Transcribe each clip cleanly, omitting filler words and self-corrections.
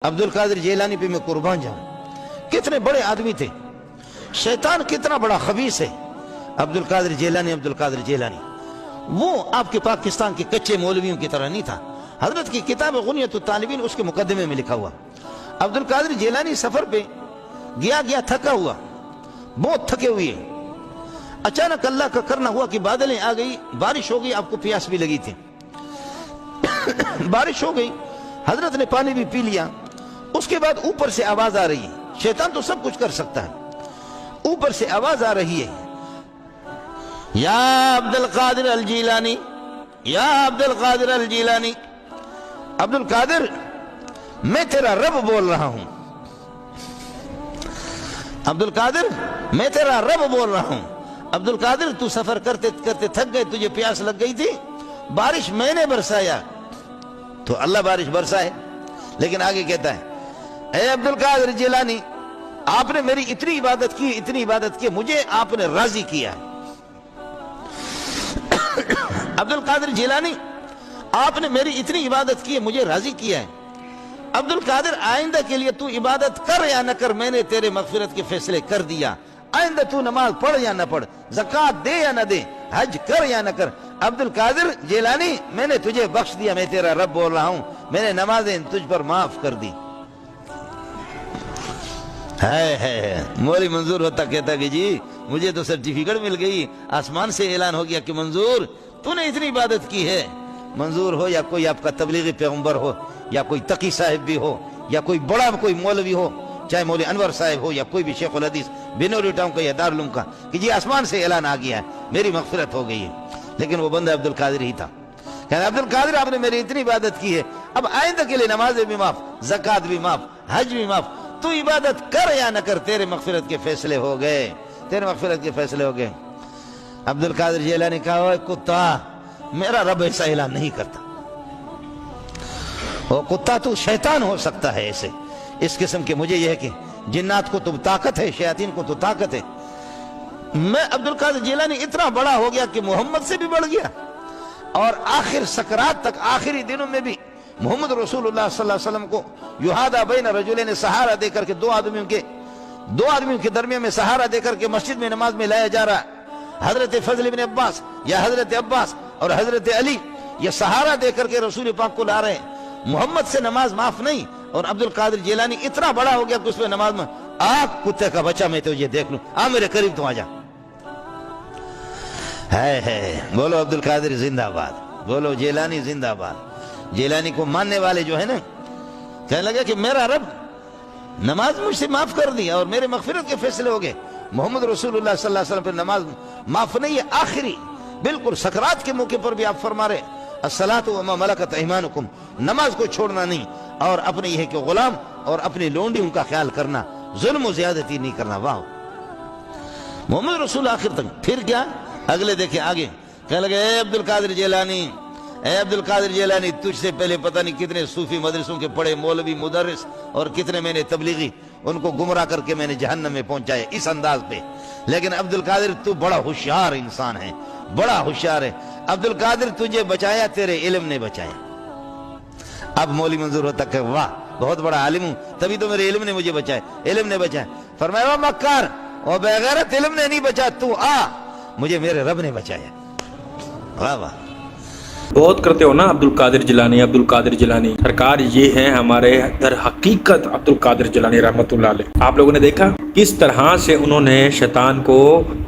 عبد القادر جیلانی پہ میں قربان جاؤں، کتنے بڑے آدمی تھے، شیطان کتنا بڑا خبیث ہے۔ عبد القادر جیلانی وہ آپ کے پاکستان کے کچے مولویوں کی طرح نہیں تھا۔ حضرت کی کتاب غنیت الطالبین اس کے مقدمے میں لکھا ہوا، عبد القادر جیلانی سفر پہ گیا تھکا ہوا، بہت تھکے ہوئے، اچانک اللہ کا کرنا ہوا کہ بادلیں آ گئی، بارش ہو گئی، آپ کو پیاس بھی لگی تھی، بارش ہو گئی، حضرت نے پانی بھی پی لیا۔ اس کے بعد اوپر سے آواز آ رہی ہے، شیطان تو سب کچھ کر سکتا ہے، اوپر سے آواز آ رہی ہے، یا عبد القادر الجیلانی، یا عبد القادر الجیلانی، عبد القادر میں تیرا رب بول رہا ہوں، عبد القادر میں تیرا رب بول رہا ہوں، عبد القادر تو سفر کرتے کرتے تھک گئے، تجھے پیاس لگ گئی تھی، بارش میں نے برسایا، تو اللہ بارش برسائے، لیکن آگے کہتا ہے اے عبد القادر جیلانی، آپ نے میری اتنی عبادت کی، مجھے آپ نے راضی کیا ہے۔ عبد القادر جیلانی، آپ نے میری اتنی عبادت کی، مجھے راضی کیا ہے۔ عبد القادر آئندہ کے لیے تو عبادت کر یا نہ کر، میں نے تیرے مغفرت کے فیصلے کر دیا، آئندہ تو نماز پڑھ یا نہ پڑھ، زکوٰۃ دے یا نہ دے، حج کر یا نہ کر، عبد القادر جیلانی میں نے تجھے بخش دیا، میں تیرا رب بول رہا ہوں، میں نے نمازیں تجھ پر معاف کر دی۔ مولوی منظور ہوتا کہتا کہ جی مجھے تو سرٹیفکیٹ مل گئی، آسمان سے اعلان ہو گیا کہ منظور تو نے اتنی عبادت کی ہے۔ منظور ہو یا کوئی آپ کا تبلیغی پیغمبر ہو، یا کوئی تقی صاحب بھی ہو، یا کوئی بڑا کوئی مولوی ہو، چاہے مولوی انور صاحب ہو یا کوئی بھی شیخ الحدیث بنوری ٹاؤن کا یا دارالعلوم کا، کہ جی آسمان سے اعلان آ گیا ہے، میری مغفرت ہو گئی ہے، لیکن وہ بندہ عبد القادر ہی تھا۔ کہ عبد القادر آپ نے میری اتنی عبادت کی ہے، اب آئندہ کے لیے نمازیں بھی معاف، زکوٰۃ بھی معاف، حج بھی معاف، تو عبادت کر یا نہ کر، تیرے مغفرت کے فیصلے ہو گئے، تیرے مغفرت کے فیصلے ہو گئے۔ عبد القادر جیلانی نے کہا اوے کتا، میرا رب ایسا اعلان نہیں کرتا، وہ کتا تو شیطان ہو سکتا ہے ایسے، اس قسم کے، مجھے یہ ہے کہ جنات کو تو طاقت ہے، شیاطین کو تو طاقت ہے۔ میں عبد القادر جیلانی اتنا بڑا ہو گیا کہ محمد سے بھی بڑھ گیا، اور آخر سکرات تک، آخری دنوں میں بھی محمد رسول اللہ صلی اللہ علیہ وسلم کو یحادی بین رجلین سہارا دے کر کے دو آدمیوں کے درمیان میں سہارا دے کر کے مسجد میں نماز میں لایا جا رہا ہے۔ حضرت فضل بن عباس یا حضرت عباس اور حضرت علی یہ سہارا دے کر کے رسول پاک کو لا رہے ہیں، محمد سے نماز معاف نہیں، اور عبد القادر جیلانی اتنا بڑا ہو گیا کہ اس میں نماز میں کتے کا بچہ میں تجھے دیکھ لوں، میرے قریب تو آ جا۔ بولو عبد القادر زندہ باد، بولو جیلانی زندہ باد۔ جیلانی کو ماننے والے جو ہے نا، کہنے لگے کہ میرا رب نماز مجھ سے معاف کر دیا اور میرے مغفرت کے فیصلے ہو گئے، محمد رسول اللہ صلی اللہ علیہ وسلم پر نماز معاف نہیں ہے، آخری بالکل سکرات کے موقع پر بھی آپ فرما رہے الصلاۃ وما ملکت ایمانکم، نماز کو چھوڑنا نہیں، اور اپنے یہ کہ غلام اور اپنی لونڈیوں کا خیال کرنا، ظلم و زیادتی نہیں کرنا۔ واہ، محمد رسول آخر تک۔ پھر کیا اگلے دیکھیں آگے، کہنے لگے اے عبد القادر جیلانی، اے عبد القادر جیلانی، تجھ سے پہلے پتہ نہیں کتنے صوفی مدرسوں کے پڑھے مولوی مدرس اور کتنے میں نے تبلیغی ان کو گمراہ کر کے میں نے جہنم میں پہنچایا اس انداز پہ، لیکن عبد القادر تو بڑا ہوشیار انسان ہے، بڑا ہوشیار ہے۔ عبد القادر تجھے بچایا، تیرے علم نے بچایا۔ اب مولوی منظور ہوتا کہ واہ بہت بڑا عالم ہوں، تبھی تو میرے علم نے مجھے بچایا، علم نے بچایا۔ فرمایا مکار، اور بغیرت علم نے نہیں بچا، تو مجھے میرے رب نے بچایا۔ واہ واہ، بہت کرتے ہو نا عبد القادر جیلانی سرکار، یہ ہیں ہمارے در حقیقت عبد القادر جیلانی رحمۃ اللہ علیہ۔ آپ لوگوں نے دیکھا کس طرح سے انہوں نے شیطان کو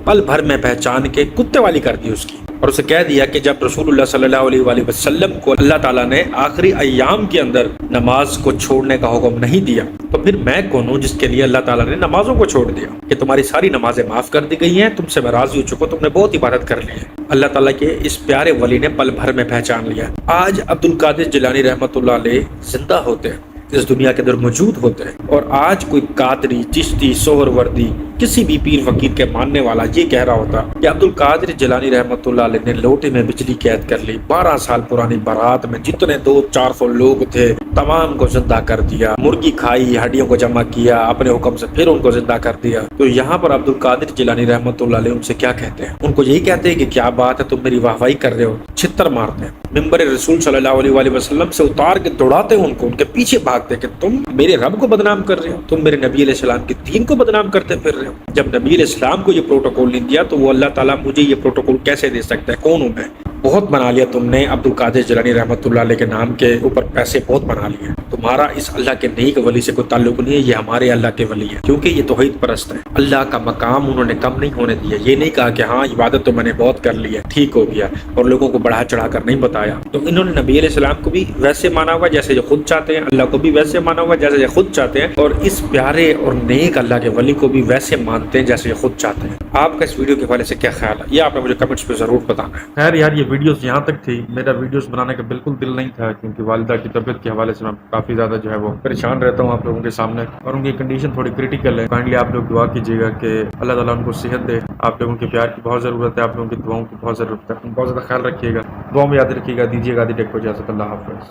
پل بھر میں پہچان کے کتے والی کر دی اس کی، اور اسے کہہ دیا کہ جب رسول اللہ صلی اللہ علیہ وآلہ وسلم کو اللہ تعالیٰ نے آخری ایام کے اندر نماز کو چھوڑنے کا حکم نہیں دیا، تو پھر میں کون ہوں جس کے لیے اللہ تعالیٰ نے نمازوں کو چھوڑ دیا، کہ تمہاری ساری نمازیں معاف کر دی گئی ہیں، تم سے میں راضی ہو چکا، تم نے بہت عبادت کر لی ہے۔ اللہ تعالیٰ کے اس پیارے ولی نے پل بھر میں پہچان لیا۔ آج عبد القادر جیلانی رحمۃ اللہ علیہ زندہ ہوتے ہیں، اس دنیا کے اندر موجود ہوتے ہیں، اور آج کوئی قادری، چشتی، سہروردی، کسی بھی پیر فقیر کے ماننے والا یہ کہہ رہا ہوتا کہ عبد القادر جیلانی رحمۃ اللہ علیہ نے لوٹے میں بجلی قید کر لی، 12 سال پرانی بارات میں جتنے 200-400 لوگ تھے تمام کو زندہ کر دیا، مرغی کھائی، ہڈیوں کو جمع کیا، اپنے حکم سے پھر ان کو زندہ کر دیا۔ تو یہاں پر عبد القادر جیلانی رحمۃ اللہ علیہ ان سے کیا کہتے ہیں؟ ان کو یہی کہتے ہیں کہ کیا بات ہے، تم میری واہوائی کر رہے ہو، چھتر مارتے ہیں، ممبر رسول صلی اللہ علیہ وسلم سے اتار کے دوڑاتے ہیں ان کو، ان کے پیچھے بھاگ آتے کہ تم میرے رب کو بدنام کر رہے ہو, تم میرے نبی علیہ السلام کے دین کو بدنام کرتے پھر رہے ہو. جب نبی علیہ السلام کو یہ پروٹوکول نہیں دیا تو وہ اللہ تعالیٰ مجھے یہ پروٹوکول کیسے دے سکتا ہے؟ کون ہوں میں؟ بہت بنا لیا تم نے عبد القادر جیلانی رحمۃ اللہ علیہ کے نام کے اوپر پیسے بہت بنا لیے. تمہارا اس اللہ کے نیک ولی سے کوئی تعلق نہیں ہے, یہ ہمارے اللہ کے ولی ہے, کیونکہ یہ توحید پرست ہے. اللہ کا مقام انہوں نے کم نہیں ہونے دیا. یہ نہیں کہا کہ ہاں عبادت تو میں نے بہت کر لی ہے, ٹھیک ہو گیا, اور لوگوں کو بڑھا چڑھا کر نہیں بتایا. تو انہوں نے نبی علیہ السلام کو بھی ویسے مانا ہوا جیسے یہ خود چاہتے ہیں, اللہ کو بھی ویسے مانا ہوا جیسے یہ خود چاہتے ہیں, اور اس پیارے اور نیک اللہ کے ولی کو بھی ویسے مانتے ہیں جیسے یہ خود چاہتے ہیں. آپ کا اس ویڈیو کے حوالے سے کیا خیال ہے, یہ آپ نے مجھے کمنٹس پہ ضرور بتانا ہے. خیر یار, یہ ویڈیوز یہاں تک تھی. میرا ویڈیوز بنانے کا بالکل دل نہیں تھا, کیونکہ والدہ کی طبیعت کے حوالے سے میں کافی زیادہ جو ہے وہ پریشان رہتا ہوں آپ لوگوں کے سامنے, اور ان کی کنڈیشن تھوڑی کریٹیکل ہے. کائنڈلی آپ لوگ دعا کیجیے گا کہ اللہ تعالیٰ ان کو صحت دے. آپ لوگوں کے پیار کی بہت ضرورت ہے, آپ لوگوں کی دعاؤں کی بہت ضرورت ہے. بہت زیادہ خیال رکھیے گا, دعاؤں میں یاد رکھیے گا. دیجیے گا دی ٹیک کو اجازت. اللہ حافظ.